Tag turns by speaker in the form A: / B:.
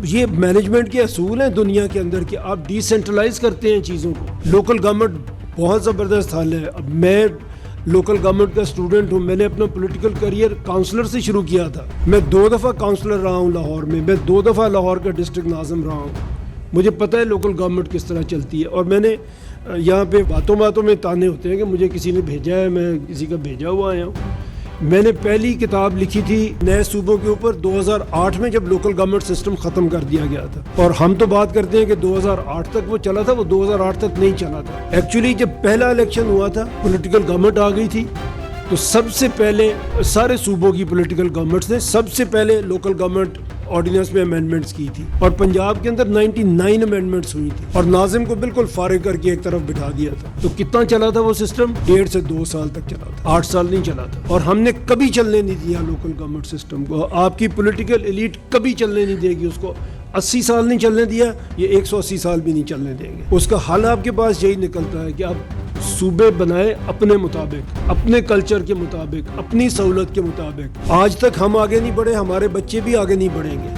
A: یہ مینجمنٹ کے اصول ہیں دنیا کے اندر کہ آپ ڈی سینٹرلائز کرتے ہیں چیزوں کو. لوکل گورنمنٹ بہت زبردست حل ہے. اب میں لوکل گورنمنٹ کا اسٹوڈنٹ ہوں. میں نے اپنا پولیٹیکل کریئر کاؤنسلر سے شروع کیا تھا. میں 2 دفعہ کاؤنسلر رہا ہوں لاہور میں. میں 2 دفعہ لاہور کا ڈسٹرکٹ ناظم رہا ہوں. مجھے پتہ ہے لوکل گورنمنٹ کس طرح چلتی ہے. اور میں نے یہاں پہ باتوں میں تانے ہوتے ہیں کہ مجھے کسی نے بھیجا ہے, میں کسی کا بھیجا ہوا آیا ہوں. میں نے پہلی کتاب لکھی تھی نئے صوبوں کے اوپر 2008 میں, جب لوکل گورنمنٹ سسٹم ختم کر دیا گیا تھا. اور ہم تو بات کرتے ہیں کہ 2008 تک وہ چلا تھا, وہ 2008 تک نہیں چلا تھا. ایکچولی جب پہلا الیکشن ہوا تھا, پولیٹیکل گورنمنٹ آ گئی تھی, تو سب سے پہلے سارے صوبوں کی پولیٹیکل گورنمنٹس نے سب سے پہلے لوکل گورنمنٹ آرڈیننس میں امینڈمنٹس کی تھی. اور پنجاب کے اندر 99 امینڈمنٹس ہوئی تھی, اور ناظم کو بالکل فارغ کر کے ایک طرف بٹھا دیا تھا. تو کتنا چلا تھا وہ سسٹم؟ 1.5 سے 2 سال تک چلا تھا, 8 سال نہیں چلا تھا. اور ہم نے کبھی چلنے نہیں دیا لوکل گورنمنٹ سسٹم کو. آپ کی پولیٹیکل ایلیٹ کبھی چلنے نہیں دے گی اس کو. 80 سال نہیں چلنے دیا, یہ 180 سال بھی نہیں چلنے دیں گے. اس کا حل آپ کے پاس یہی نکلتا ہے کہ آپ صوبے بنائے اپنے مطابق, اپنے کلچر کے مطابق, اپنی سہولت کے مطابق. آج تک ہم آگے نہیں بڑھے, ہمارے بچے بھی آگے نہیں بڑھیں گے.